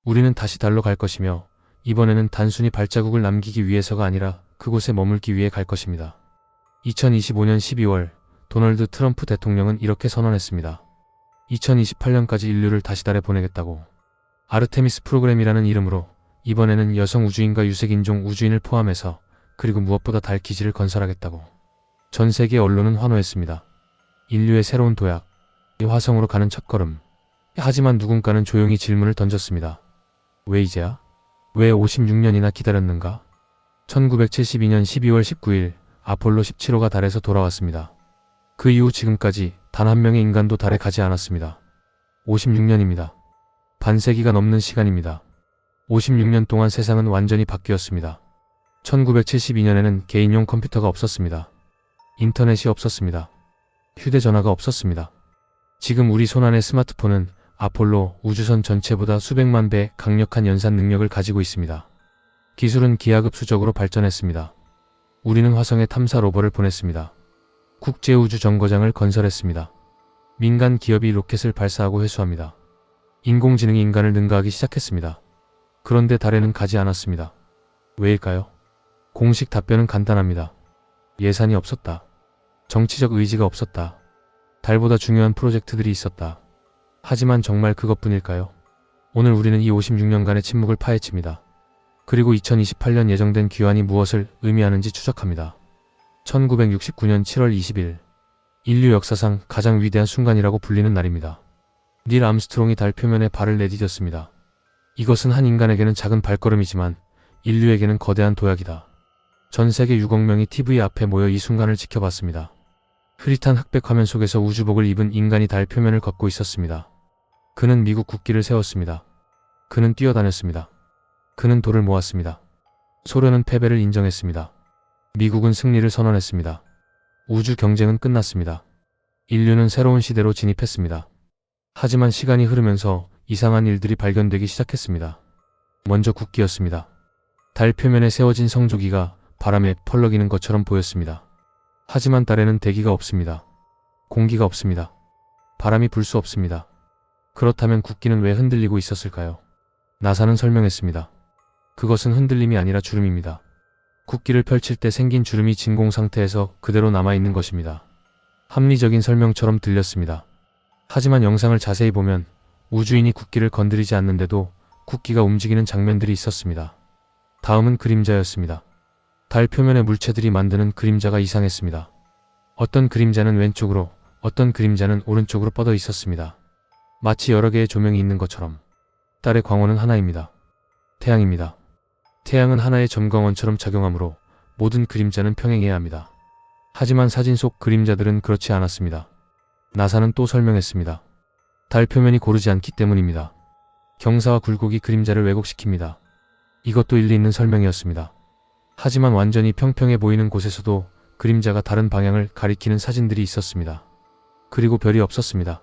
우리는 다시 달로 갈 것이며 이번에는 단순히 발자국을 남기기 위해서가 아니라 그곳에 머물기 위해 갈 것입니다. 2025년 12월 도널드 트럼프 대통령은 이렇게 선언했습니다. 2028년까지 인류를 다시 달에 보내겠다고. 아르테미스 프로그램이라는 이름으로 이번에는 여성 우주인과 유색인종 우주인을 포함해서 그리고 무엇보다 달 기지를 건설하겠다고. 전 세계 언론은 환호했습니다. 인류의 새로운 도약, 이 화성으로 가는 첫걸음. 하지만 누군가는 조용히 질문을 던졌습니다. 왜 이제야? 왜 56년이나 기다렸는가? 1972년 12월 19일 아폴로 17호가 달에서 돌아왔습니다. 그 이후 지금까지 단 한 명의 인간도 달에 가지 않았습니다. 56년입니다. 반세기가 넘는 시간입니다. 56년 동안 세상은 완전히 바뀌었습니다. 1972년에는 개인용 컴퓨터가 없었습니다. 인터넷이 없었습니다. 휴대전화가 없었습니다. 지금 우리 손안의 스마트폰은 아폴로 우주선 전체보다 수백만 배 강력한 연산 능력을 가지고 있습니다. 기술은 기하급수적으로 발전했습니다. 우리는 화성에 탐사 로버를 보냈습니다. 국제우주정거장을 건설했습니다. 민간 기업이 로켓을 발사하고 회수합니다. 인공지능이 인간을 능가하기 시작했습니다. 그런데 달에는 가지 않았습니다. 왜일까요? 공식 답변은 간단합니다. 예산이 없었다. 정치적 의지가 없었다. 달보다 중요한 프로젝트들이 있었다. 하지만 정말 그것뿐일까요? 오늘 우리는 이 56년간의 침묵을 파헤칩니다. 그리고 2028년 예정된 귀환이 무엇을 의미하는지 추적합니다. 1969년 7월 20일 인류 역사상 가장 위대한 순간이라고 불리는 날입니다. 닐 암스트롱이 달 표면에 발을 내디뎠습니다. 이것은 한 인간에게는 작은 발걸음이지만 인류에게는 거대한 도약이다. 전 세계 6억 명이 TV 앞에 모여 이 순간을 지켜봤습니다. 흐릿한 흑백 화면 속에서 우주복을 입은 인간이 달 표면을 걷고 있었습니다. 그는 미국 국기를 세웠습니다. 그는 뛰어다녔습니다. 그는 돌을 모았습니다. 소련은 패배를 인정했습니다. 미국은 승리를 선언했습니다. 우주 경쟁은 끝났습니다. 인류는 새로운 시대로 진입했습니다. 하지만 시간이 흐르면서 이상한 일들이 발견되기 시작했습니다. 먼저 국기였습니다. 달 표면에 세워진 성조기가 바람에 펄럭이는 것처럼 보였습니다. 하지만 달에는 대기가 없습니다. 공기가 없습니다. 바람이 불 수 없습니다. 그렇다면 국기는 왜 흔들리고 있었을까요? 나사는 설명했습니다. 그것은 흔들림이 아니라 주름입니다. 국기를 펼칠 때 생긴 주름이 진공 상태에서 그대로 남아있는 것입니다. 합리적인 설명처럼 들렸습니다. 하지만 영상을 자세히 보면 우주인이 국기를 건드리지 않는데도 국기가 움직이는 장면들이 있었습니다. 다음은 그림자였습니다. 달 표면의 물체들이 만드는 그림자가 이상했습니다. 어떤 그림자는 왼쪽으로, 어떤 그림자는 오른쪽으로 뻗어 있었습니다. 마치 여러 개의 조명이 있는 것처럼. 달의 광원은 하나입니다. 태양입니다. 태양은 하나의 점광원처럼 작용하므로 모든 그림자는 평행해야 합니다. 하지만 사진 속 그림자들은 그렇지 않았습니다. 나사는 또 설명했습니다. 달 표면이 고르지 않기 때문입니다. 경사와 굴곡이 그림자를 왜곡시킵니다. 이것도 일리 있는 설명이었습니다. 하지만 완전히 평평해 보이는 곳에서도 그림자가 다른 방향을 가리키는 사진들이 있었습니다. 그리고 별이 없었습니다.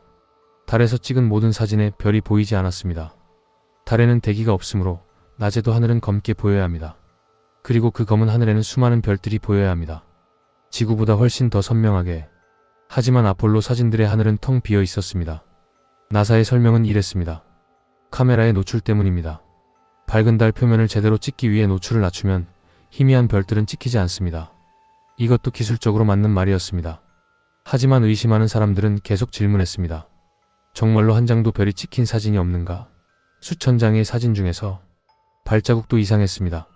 달에서 찍은 모든 사진에 별이 보이지 않았습니다. 달에는 대기가 없으므로 낮에도 하늘은 검게 보여야 합니다. 그리고 그 검은 하늘에는 수많은 별들이 보여야 합니다. 지구보다 훨씬 더 선명하게. 하지만 아폴로 사진들의 하늘은 텅 비어 있었습니다. 나사의 설명은 이랬습니다. 카메라의 노출 때문입니다. 밝은 달 표면을 제대로 찍기 위해 노출을 낮추면 희미한 별들은 찍히지 않습니다. 이것도 기술적으로 맞는 말이었습니다. 하지만 의심하는 사람들은 계속 질문했습니다. 정말로 한 장도 별이 찍힌 사진이 없는가? 수천 장의 사진 중에서 발자국도 이상했습니다.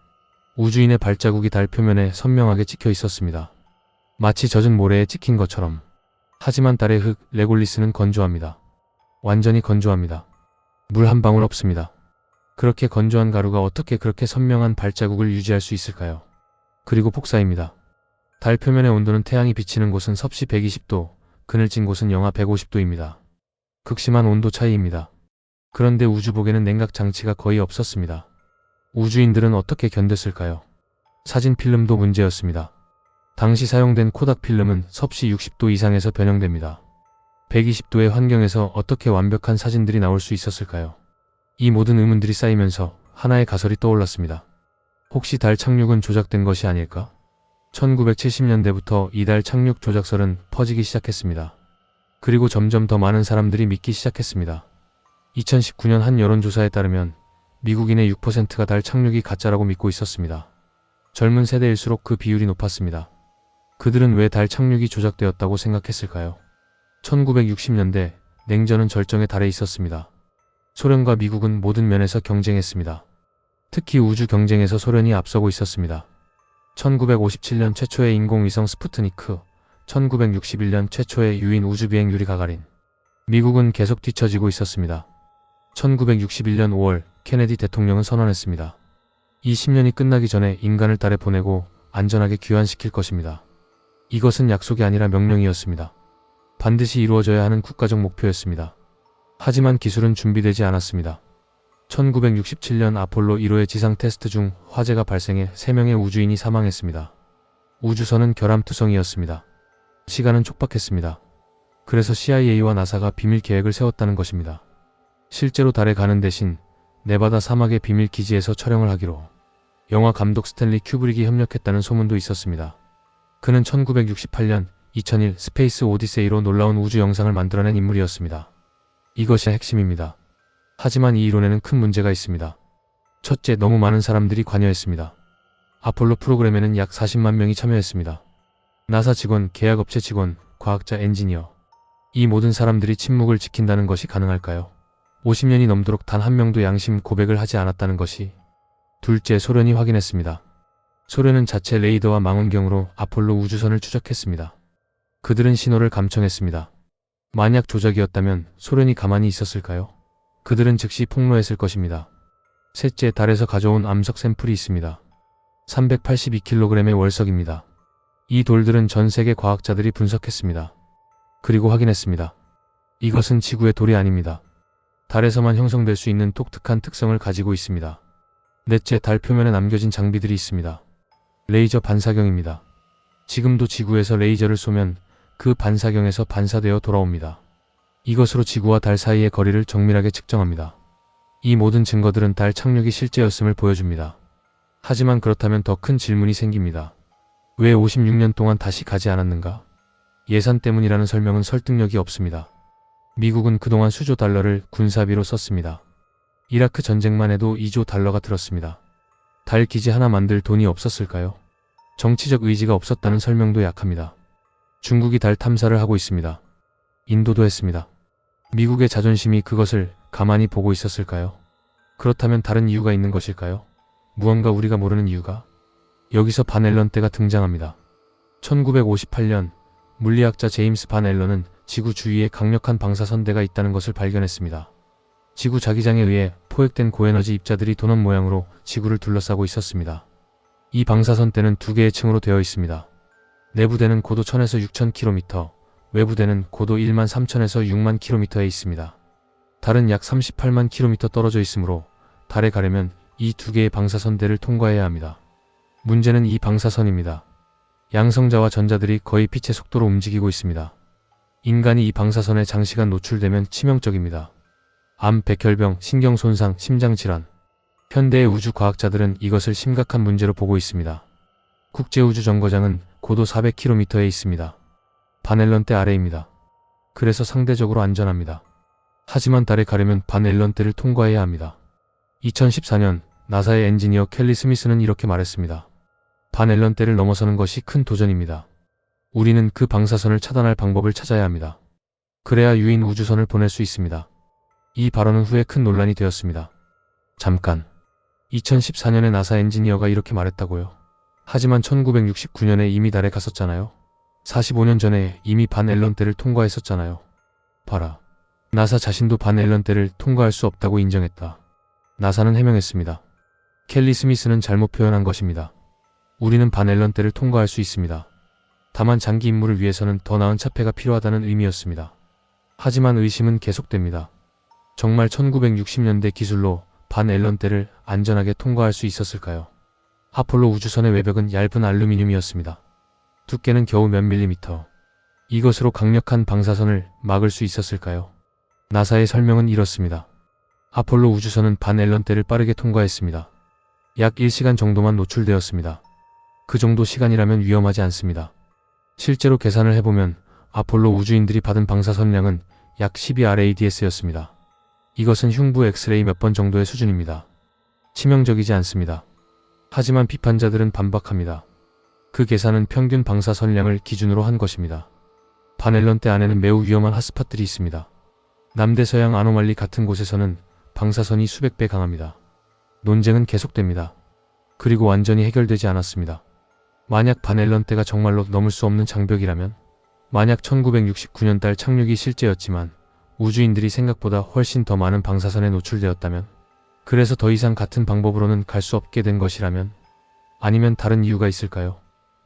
우주인의 발자국이 달 표면에 선명하게 찍혀 있었습니다. 마치 젖은 모래에 찍힌 것처럼. 하지만 달의 흙, 레골리스는 건조합니다. 완전히 건조합니다. 물 한 방울 없습니다. 그렇게 건조한 가루가 어떻게 그렇게 선명한 발자국을 유지할 수 있을까요? 그리고 폭사입니다. 달 표면의 온도는 태양이 비치는 곳은 섭씨 120도, 그늘진 곳은 영하 150도입니다. 극심한 온도 차이입니다. 그런데 우주복에는 냉각 장치가 거의 없었습니다. 우주인들은 어떻게 견뎠을까요? 사진 필름도 문제였습니다. 당시 사용된 코닥 필름은 섭씨 60도 이상에서 변형됩니다. 120도의 환경에서 어떻게 완벽한 사진들이 나올 수 있었을까요? 이 모든 의문들이 쌓이면서 하나의 가설이 떠올랐습니다. 혹시 달 착륙은 조작된 것이 아닐까? 1970년대부터 이 달 착륙 조작설은 퍼지기 시작했습니다. 그리고 점점 더 많은 사람들이 믿기 시작했습니다. 2019년 한 여론조사에 따르면 미국인의 6%가 달 착륙이 가짜라고 믿고 있었습니다. 젊은 세대일수록 그 비율이 높았습니다. 그들은 왜 달 착륙이 조작되었다고 생각했을까요? 1960년대 냉전은 절정의 달에 있었습니다. 소련과 미국은 모든 면에서 경쟁했습니다. 특히 우주 경쟁에서 소련이 앞서고 있었습니다. 1957년 최초의 인공위성 스푸트니크, 1961년 최초의 유인 우주비행 유리 가가린. 미국은 계속 뒤처지고 있었습니다. 1961년 5월 케네디 대통령은 선언했습니다. 이 10년이 끝나기 전에 인간을 달에 보내고 안전하게 귀환시킬 것입니다. 이것은 약속이 아니라 명령이었습니다. 반드시 이루어져야 하는 국가적 목표였습니다. 하지만 기술은 준비되지 않았습니다. 1967년 아폴로 1호의 지상 테스트 중 화재가 발생해 3명의 우주인이 사망했습니다. 우주선은 결함투성이었습니다. 시간은 촉박했습니다. 그래서 CIA와 나사가 비밀 계획을 세웠다는 것입니다. 실제로 달에 가는 대신 네바다 사막의 비밀 기지에서 촬영을 하기로 영화 감독 스탠리 큐브릭이 협력했다는 소문도 있었습니다. 그는 1968년 2001 스페이스 오디세이로 놀라운 우주 영상을 만들어낸 인물이었습니다. 이것이 핵심입니다. 하지만 이 이론에는 큰 문제가 있습니다. 첫째, 너무 많은 사람들이 관여했습니다. 아폴로 프로그램에는 약 40만 명이 참여했습니다. 나사 직원, 계약업체 직원, 과학자, 엔지니어. 이 모든 사람들이 침묵을 지킨다는 것이 가능할까요? 50년이 넘도록 단 한 명도 양심 고백을 하지 않았다는 것이. 둘째, 소련이 확인했습니다. 소련은 자체 레이더와 망원경으로 아폴로 우주선을 추적했습니다. 그들은 신호를 감청했습니다. 만약 조작이었다면 소련이 가만히 있었을까요? 그들은 즉시 폭로했을 것입니다. 셋째, 달에서 가져온 암석 샘플이 있습니다. 382kg의 월석입니다. 이 돌들은 전 세계 과학자들이 분석했습니다. 그리고 확인했습니다. 이것은 지구의 돌이 아닙니다. 달에서만 형성될 수 있는 독특한 특성을 가지고 있습니다. 넷째, 달 표면에 남겨진 장비들이 있습니다. 레이저 반사경입니다. 지금도 지구에서 레이저를 쏘면 그 반사경에서 반사되어 돌아옵니다. 이것으로 지구와 달 사이의 거리를 정밀하게 측정합니다. 이 모든 증거들은 달 착륙이 실제였음을 보여줍니다. 하지만 그렇다면 더 큰 질문이 생깁니다. 왜 56년 동안 다시 가지 않았는가? 예산 때문이라는 설명은 설득력이 없습니다. 미국은 그동안 수조 달러를 군사비로 썼습니다. 이라크 전쟁만 해도 2조 달러가 들었습니다. 달 기지 하나 만들 돈이 없었을까요? 정치적 의지가 없었다는 설명도 약합니다. 중국이 달 탐사를 하고 있습니다. 인도도 했습니다. 미국의 자존심이 그것을 가만히 보고 있었을까요? 그렇다면 다른 이유가 있는 것일까요? 무언가 우리가 모르는 이유가? 여기서 반 앨런 때가 등장합니다. 1958년 물리학자 제임스 반 앨런은 지구 주위에 강력한 방사선대가 있다는 것을 발견했습니다. 지구 자기장에 의해 포획된 고에너지 입자들이 도넛 모양으로 지구를 둘러싸고 있었습니다. 이 방사선대는 2개의 층으로 되어 있습니다. 내부대는 고도 1000에서 6000km, 외부대는 고도 1만 3000에서 6만 km에 있습니다. 달은 약 38만 km 떨어져 있으므로 달에 가려면 이 2개의 방사선대를 통과해야 합니다. 문제는 이 방사선입니다. 양성자와 전자들이 거의 빛의 속도로 움직이고 있습니다. 인간이 이 방사선에 장시간 노출되면 치명적입니다. 암, 백혈병, 신경손상, 심장질환. 현대의 우주과학자들은 이것을 심각한 문제로 보고 있습니다. 국제우주정거장은 고도 400km에 있습니다. 반 앨런대 아래입니다. 그래서 상대적으로 안전합니다. 하지만 달에 가려면 반 앨런대를 통과해야 합니다. 2014년 나사의 엔지니어 켈리 스미스는 이렇게 말했습니다. 반 앨런대를 넘어서는 것이 큰 도전입니다. 우리는 그 방사선을 차단할 방법을 찾아야 합니다. 그래야 유인 우주선을 보낼 수 있습니다. 이 발언은 후에 큰 논란이 되었습니다. 잠깐. 2014년에 나사 엔지니어가 이렇게 말했다고요? 하지만 1969년에 이미 달에 갔었잖아요. 45년 전에 이미 반 앨런대를 통과했었잖아요. 봐라. 나사 자신도 반 앨런대를 통과할 수 없다고 인정했다. 나사는 해명했습니다. 켈리 스미스는 잘못 표현한 것입니다. 우리는 반 앨런대를 통과할 수 있습니다. 다만 장기 임무를 위해서는 더 나은 차폐가 필요하다는 의미였습니다. 하지만 의심은 계속됩니다. 정말 1960년대 기술로 반 앨런대를 안전하게 통과할 수 있었을까요? 아폴로 우주선의 외벽은 얇은 알루미늄이었습니다. 두께는 겨우 몇 밀리미터. 이것으로 강력한 방사선을 막을 수 있었을까요? 나사의 설명은 이렇습니다. 아폴로 우주선은 반 앨런대를 빠르게 통과했습니다. 약 1시간 정도만 노출되었습니다. 그 정도 시간이라면 위험하지 않습니다. 실제로 계산을 해보면 아폴로 우주인들이 받은 방사선량은 약 12 RADS였습니다. 이것은 흉부 엑스레이 몇 번 정도의 수준입니다. 치명적이지 않습니다. 하지만 비판자들은 반박합니다. 그 계산은 평균 방사선량을 기준으로 한 것입니다. 반앨런대 안에는 매우 위험한 핫스팟들이 있습니다. 남대서양 아노말리 같은 곳에서는 방사선이 수백 배 강합니다. 논쟁은 계속됩니다. 그리고 완전히 해결되지 않았습니다. 만약 반앨런대가 정말로 넘을 수 없는 장벽이라면, 만약 1969년 달 착륙이 실제였지만 우주인들이 생각보다 훨씬 더 많은 방사선에 노출되었다면, 그래서 더 이상 같은 방법으로는 갈 수 없게 된 것이라면, 아니면 다른 이유가 있을까요?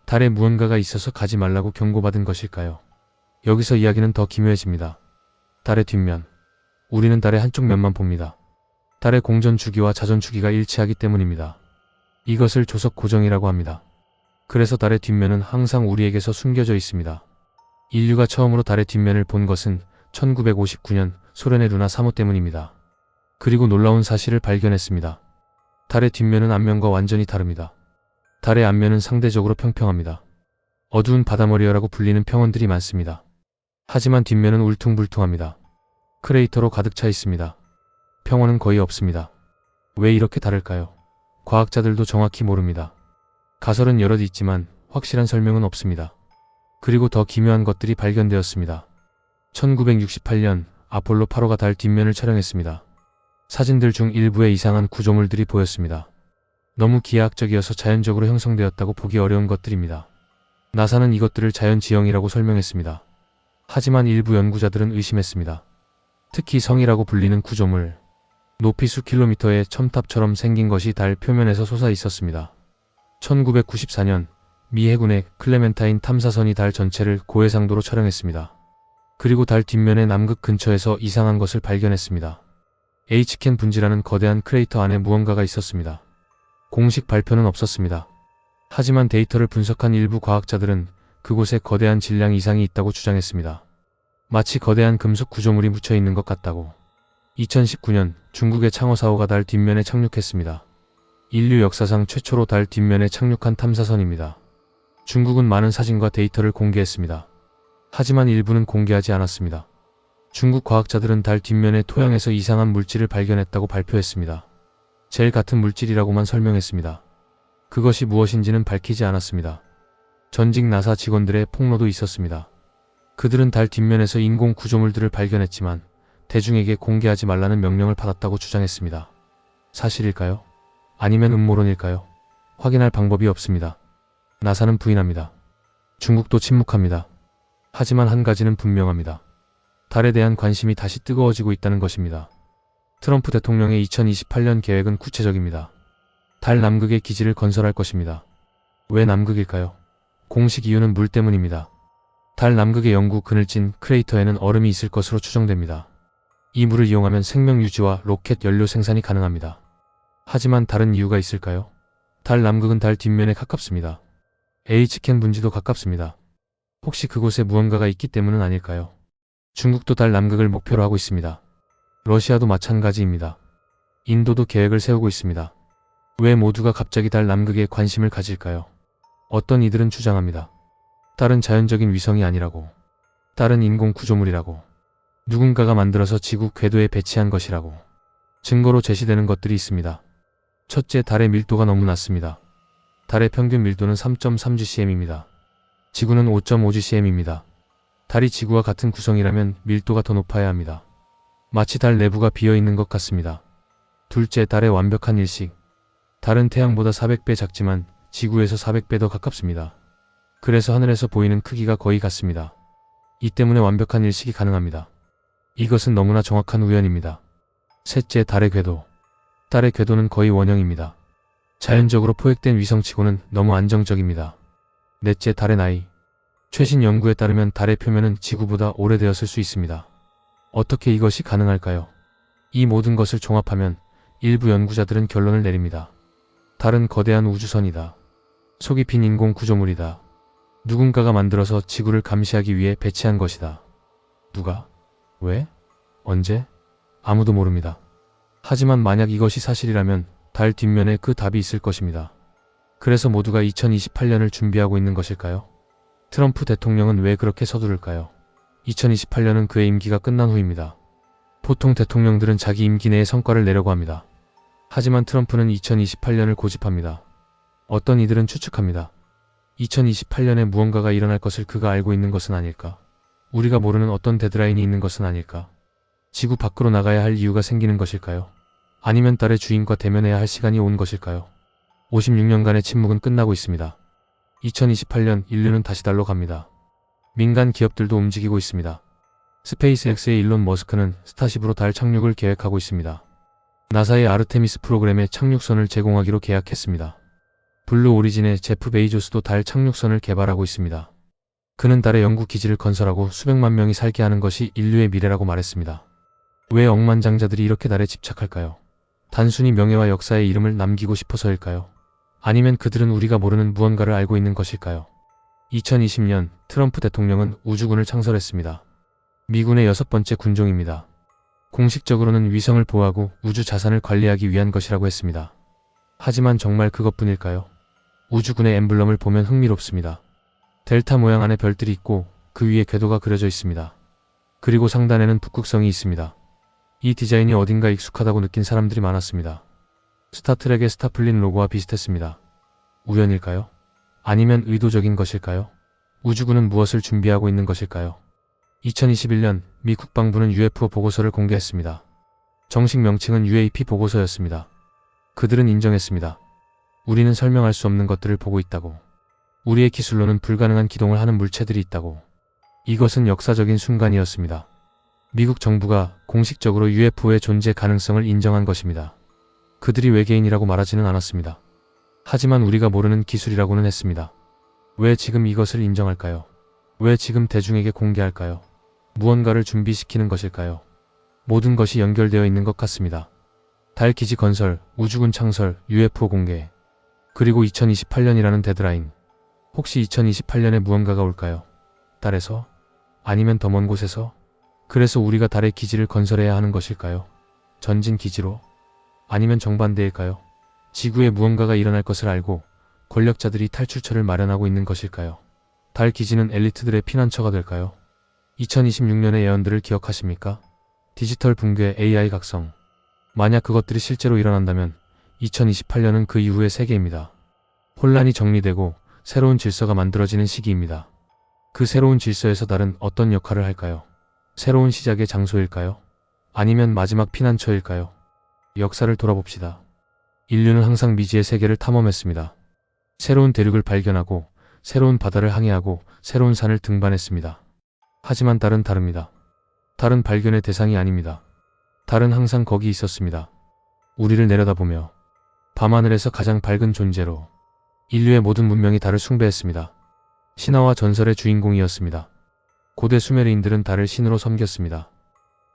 달에 무언가가 있어서 가지 말라고 경고받은 것일까요? 여기서 이야기는 더 기묘해집니다. 달의 뒷면. 우리는 달의 한쪽 면만 봅니다. 달의 공전 주기와 자전 주기가 일치하기 때문입니다. 이것을 조석 고정이라고 합니다. 그래서 달의 뒷면은 항상 우리에게서 숨겨져 있습니다. 인류가 처음으로 달의 뒷면을 본 것은 1959년 소련의 루나 3호 때문입니다. 그리고 놀라운 사실을 발견했습니다. 달의 뒷면은 앞면과 완전히 다릅니다. 달의 앞면은 상대적으로 평평합니다. 어두운 바다머리어라고 불리는 평원들이 많습니다. 하지만 뒷면은 울퉁불퉁합니다. 크레이터로 가득 차 있습니다. 평원은 거의 없습니다. 왜 이렇게 다를까요? 과학자들도 정확히 모릅니다. 가설은 여럿 있지만 확실한 설명은 없습니다. 그리고 더 기묘한 것들이 발견되었습니다. 1968년 아폴로 8호가 달 뒷면을 촬영했습니다. 사진들 중 일부에 이상한 구조물들이 보였습니다. 너무 기하학적이어서 자연적으로 형성되었다고 보기 어려운 것들입니다. 나사는 이것들을 자연지형이라고 설명했습니다. 하지만 일부 연구자들은 의심했습니다. 특히 성이라고 불리는 구조물, 높이 수킬로미터의 첨탑처럼 생긴 것이 달 표면에서 솟아 있었습니다. 1994년 미 해군의 클레멘타인 탐사선이 달 전체를 고해상도로 촬영했습니다. 그리고 달 뒷면의 남극 근처에서 이상한 것을 발견했습니다. H캔 분지라는 거대한 크레이터 안에 무언가가 있었습니다. 공식 발표는 없었습니다. 하지만 데이터를 분석한 일부 과학자들은 그곳에 거대한 질량 이상이 있다고 주장했습니다. 마치 거대한 금속 구조물이 묻혀 있는 것 같다고. 2019년 중국의 창어 4호가 달 뒷면에 착륙했습니다. 인류 역사상 최초로 달 뒷면에 착륙한 탐사선입니다. 중국은 많은 사진과 데이터를 공개했습니다. 하지만 일부는 공개하지 않았습니다. 중국 과학자들은 달 뒷면의 토양에서 이상한 물질을 발견했다고 발표했습니다. 젤 같은 물질이라고만 설명했습니다. 그것이 무엇인지는 밝히지 않았습니다. 전직 나사 직원들의 폭로도 있었습니다. 그들은 달 뒷면에서 인공 구조물들을 발견했지만 대중에게 공개하지 말라는 명령을 받았다고 주장했습니다. 사실일까요? 아니면 음모론일까요? 확인할 방법이 없습니다. 나사는 부인합니다. 중국도 침묵합니다. 하지만 한 가지는 분명합니다. 달에 대한 관심이 다시 뜨거워지고 있다는 것입니다. 트럼프 대통령의 2028년 계획은 구체적입니다. 달 남극에 기지를 건설할 것입니다. 왜 남극일까요? 공식 이유는 물 때문입니다. 달 남극의 영구 그늘진 크레이터에는 얼음이 있을 것으로 추정됩니다. 이 물을 이용하면 생명 유지와 로켓 연료 생산이 가능합니다. 하지만 다른 이유가 있을까요? 달 남극은 달 뒷면에 가깝습니다. H캔 분지도 가깝습니다. 혹시 그곳에 무언가가 있기 때문은 아닐까요? 중국도 달 남극을 목표로 하고 있습니다. 러시아도 마찬가지입니다. 인도도 계획을 세우고 있습니다. 왜 모두가 갑자기 달 남극에 관심을 가질까요? 어떤 이들은 주장합니다. 달은 자연적인 위성이 아니라고. 달은 인공 구조물이라고. 누군가가 만들어서 지구 궤도에 배치한 것이라고. 증거로 제시되는 것들이 있습니다. 첫째, 달의 밀도가 너무 낮습니다. 달의 평균 밀도는 3.3gcm입니다. 지구는 5.5gcm입니다. 달이 지구와 같은 구성이라면 밀도가 더 높아야 합니다. 마치 달 내부가 비어있는 것 같습니다. 둘째, 달의 완벽한 일식. 달은 태양보다 400배 작지만 지구에서 400배 더 가깝습니다. 그래서 하늘에서 보이는 크기가 거의 같습니다. 이 때문에 완벽한 일식이 가능합니다. 이것은 너무나 정확한 우연입니다. 셋째, 달의 궤도. 달의 궤도는 거의 원형입니다. 자연적으로 포획된 위성치고는 너무 안정적입니다. 넷째, 달의 나이. 최신 연구에 따르면 달의 표면은 지구보다 오래되었을 수 있습니다. 어떻게 이것이 가능할까요? 이 모든 것을 종합하면 일부 연구자들은 결론을 내립니다. 달은 거대한 우주선이다. 속이 빈 인공 구조물이다. 누군가가 만들어서 지구를 감시하기 위해 배치한 것이다. 누가? 왜? 언제? 아무도 모릅니다. 하지만 만약 이것이 사실이라면 달 뒷면에 그 답이 있을 것입니다. 그래서 모두가 2028년을 준비하고 있는 것일까요? 트럼프 대통령은 왜 그렇게 서두를까요? 2028년은 그의 임기가 끝난 후입니다. 보통 대통령들은 자기 임기 내에 성과를 내려고 합니다. 하지만 트럼프는 2028년을 고집합니다. 어떤 이들은 추측합니다. 2028년에 무언가가 일어날 것을 그가 알고 있는 것은 아닐까? 우리가 모르는 어떤 데드라인이 있는 것은 아닐까? 지구 밖으로 나가야 할 이유가 생기는 것일까요? 아니면 달의 주인과 대면해야 할 시간이 온 것일까요? 56년간의 침묵은 끝나고 있습니다. 2028년 인류는 다시 달로 갑니다. 민간 기업들도 움직이고 있습니다. 스페이스X의 일론 머스크는 스타쉽으로 달 착륙을 계획하고 있습니다. 나사의 아르테미스 프로그램에 착륙선을 제공하기로 계약했습니다. 블루 오리진의 제프 베이조스도 달 착륙선을 개발하고 있습니다. 그는 달에 영국 기지를 건설하고 수백만 명이 살게 하는 것이 인류의 미래라고 말했습니다. 왜 억만장자들이 이렇게 달에 집착할까요? 단순히 명예와 역사의 이름을 남기고 싶어서일까요? 아니면 그들은 우리가 모르는 무언가를 알고 있는 것일까요? 2020년 트럼프 대통령은 우주군을 창설했습니다. 미군의 6번째 군종입니다. 공식적으로는 위성을 보호하고 우주 자산을 관리하기 위한 것이라고 했습니다. 하지만 정말 그것뿐일까요? 우주군의 엠블럼을 보면 흥미롭습니다. 델타 모양 안에 별들이 있고 그 위에 궤도가 그려져 있습니다. 그리고 상단에는 북극성이 있습니다. 이 디자인이 어딘가 익숙하다고 느낀 사람들이 많았습니다. 스타트rek의 스타플린 로고와 비슷했습니다. 우연일까요? 아니면 의도적인 것일까요? 우주군은 무엇을 준비하고 있는 것일까요? 2021년 미 국방부는 UFO 보고서를 공개했습니다. 정식 명칭은 UAP 보고서였습니다. 그들은 인정했습니다. 우리는 설명할 수 없는 것들을 보고 있다고. 우리의 기술로는 불가능한 기동을 하는 물체들이 있다고. 이것은 역사적인 순간이었습니다. 미국 정부가 공식적으로 UFO의 존재 가능성을 인정한 것입니다. 그들이 외계인이라고 말하지는 않았습니다. 하지만 우리가 모르는 기술이라고는 했습니다. 왜 지금 이것을 인정할까요? 왜 지금 대중에게 공개할까요? 무언가를 준비시키는 것일까요? 모든 것이 연결되어 있는 것 같습니다. 달 기지 건설, 우주군 창설, UFO 공개, 그리고 2028년이라는 데드라인. 혹시 2028년에 무언가가 올까요? 달에서? 아니면 더 먼 곳에서? 그래서 우리가 달에 기지를 건설해야 하는 것일까요? 전진 기지로? 아니면 정반대일까요? 지구에 무언가가 일어날 것을 알고 권력자들이 탈출처를 마련하고 있는 것일까요? 달 기지는 엘리트들의 피난처가 될까요? 2026년의 예언들을 기억하십니까? 디지털 붕괴, AI 각성. 만약 그것들이 실제로 일어난다면 2028년은 그 이후의 세계입니다. 혼란이 정리되고 새로운 질서가 만들어지는 시기입니다. 그 새로운 질서에서 달은 어떤 역할을 할까요? 새로운 시작의 장소일까요? 아니면 마지막 피난처일까요? 역사를 돌아봅시다. 인류는 항상 미지의 세계를 탐험했습니다. 새로운 대륙을 발견하고 새로운 바다를 항해하고 새로운 산을 등반했습니다. 하지만 달은 다릅니다. 달은 발견의 대상이 아닙니다. 달은 항상 거기 있었습니다. 우리를 내려다보며 밤하늘에서 가장 밝은 존재로 인류의 모든 문명이 달을 숭배했습니다. 신화와 전설의 주인공이었습니다. 고대 수메르인들은 달을 신으로 섬겼습니다.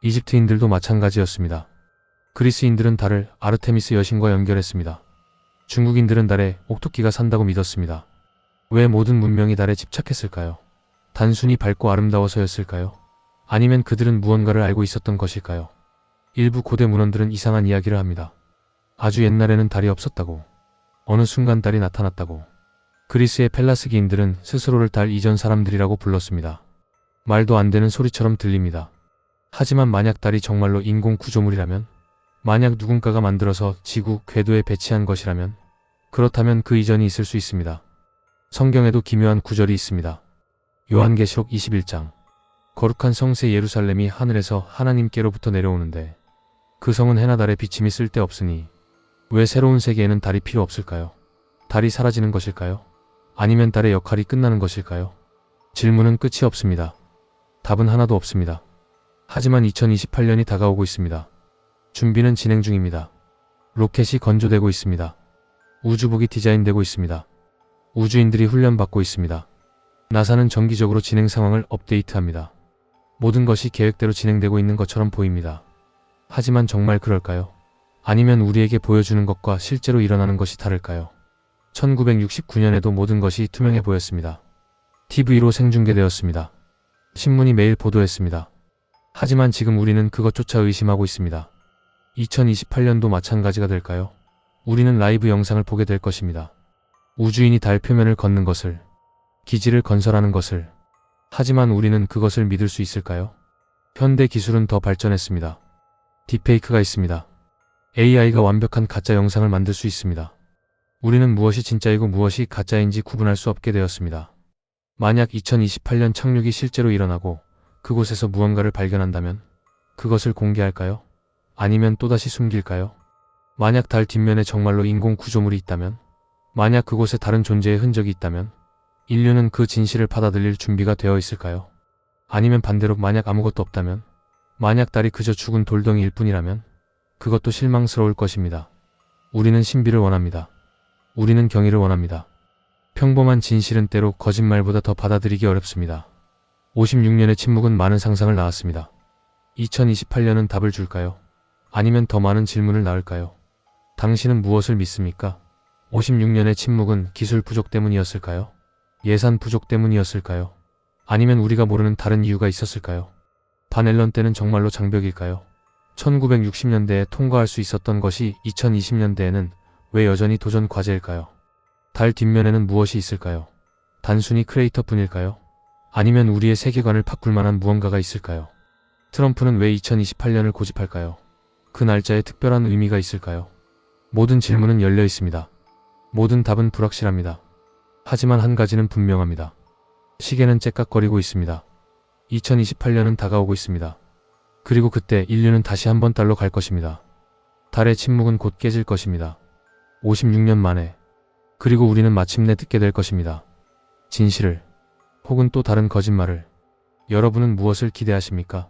이집트인들도 마찬가지였습니다. 그리스인들은 달을 아르테미스 여신과 연결했습니다. 중국인들은 달에 옥토끼가 산다고 믿었습니다. 왜 모든 문명이 달에 집착했을까요? 단순히 밝고 아름다워서였을까요? 아니면 그들은 무언가를 알고 있었던 것일까요? 일부 고대 문헌들은 이상한 이야기를 합니다. 아주 옛날에는 달이 없었다고. 어느 순간 달이 나타났다고. 그리스의 펠라스기인들은 스스로를 달 이전 사람들이라고 불렀습니다. 말도 안 되는 소리처럼 들립니다. 하지만 만약 달이 정말로 인공 구조물이라면? 만약 누군가가 만들어서 지구 궤도에 배치한 것이라면? 그렇다면 그 이전이 있을 수 있습니다. 성경에도 기묘한 구절이 있습니다. 요한계시록 21장. 거룩한 성새 예루살렘이 하늘에서 하나님께로부터 내려오는데 그 성은 해나 달의 비침이 쓸데없으니 왜 새로운 세계에는 달이 필요 없을까요? 달이 사라지는 것일까요? 아니면 달의 역할이 끝나는 것일까요? 질문은 끝이 없습니다. 답은 하나도 없습니다. 하지만 2028년이 다가오고 있습니다. 준비는 진행 중입니다. 로켓이 건조되고 있습니다. 우주복이 디자인되고 있습니다. 우주인들이 훈련받고 있습니다. 나사는 정기적으로 진행 상황을 업데이트합니다. 모든 것이 계획대로 진행되고 있는 것처럼 보입니다. 하지만 정말 그럴까요? 아니면 우리에게 보여주는 것과 실제로 일어나는 것이 다를까요? 1969년에도 모든 것이 투명해 보였습니다. TV로 생중계되었습니다. 신문이 매일 보도했습니다. 하지만 지금 우리는 그것조차 의심하고 있습니다. 2028년도 마찬가지가 될까요? 우리는 라이브 영상을 보게 될 것입니다. 우주인이 달 표면을 걷는 것을, 기지를 건설하는 것을. 하지만 우리는 그것을 믿을 수 있을까요? 현대 기술은 더 발전했습니다. 딥페이크가 있습니다. AI가 완벽한 가짜 영상을 만들 수 있습니다. 우리는 무엇이 진짜이고 무엇이 가짜인지 구분할 수 없게 되었습니다. 만약 2028년 착륙이 실제로 일어나고 그곳에서 무언가를 발견한다면 그것을 공개할까요? 아니면 또다시 숨길까요? 만약 달 뒷면에 정말로 인공 구조물이 있다면, 만약 그곳에 다른 존재의 흔적이 있다면 인류는 그 진실을 받아들일 준비가 되어 있을까요? 아니면 반대로 만약 아무것도 없다면, 만약 달이 그저 죽은 돌덩이일 뿐이라면 그것도 실망스러울 것입니다. 우리는 신비를 원합니다. 우리는 경이를 원합니다. 평범한 진실은 때로 거짓말보다 더 받아들이기 어렵습니다. 56년의 침묵은 많은 상상을 낳았습니다. 2028년은 답을 줄까요? 아니면 더 많은 질문을 낳을까요? 당신은 무엇을 믿습니까? 56년의 침묵은 기술 부족 때문이었을까요? 예산 부족 때문이었을까요? 아니면 우리가 모르는 다른 이유가 있었을까요? 반 앨런 때는 정말로 장벽일까요? 1960년대에 통과할 수 있었던 것이 2020년대에는 왜 여전히 도전 과제일까요? 달 뒷면에는 무엇이 있을까요? 단순히 크레이터뿐일까요? 아니면 우리의 세계관을 바꿀 만한 무언가가 있을까요? 트럼프는 왜 2028년을 고집할까요? 그 날짜에 특별한 의미가 있을까요? 모든 질문은 열려 있습니다. 모든 답은 불확실합니다. 하지만 한 가지는 분명합니다. 시계는 째깍거리고 있습니다. 2028년은 다가오고 있습니다. 그리고 그때 인류는 다시 한번 달로 갈 것입니다. 달의 침묵은 곧 깨질 것입니다. 56년 만에. 그리고 우리는 마침내 듣게 될 것입니다. 진실을. 혹은 또 다른 거짓말을. 여러분은 무엇을 기대하십니까?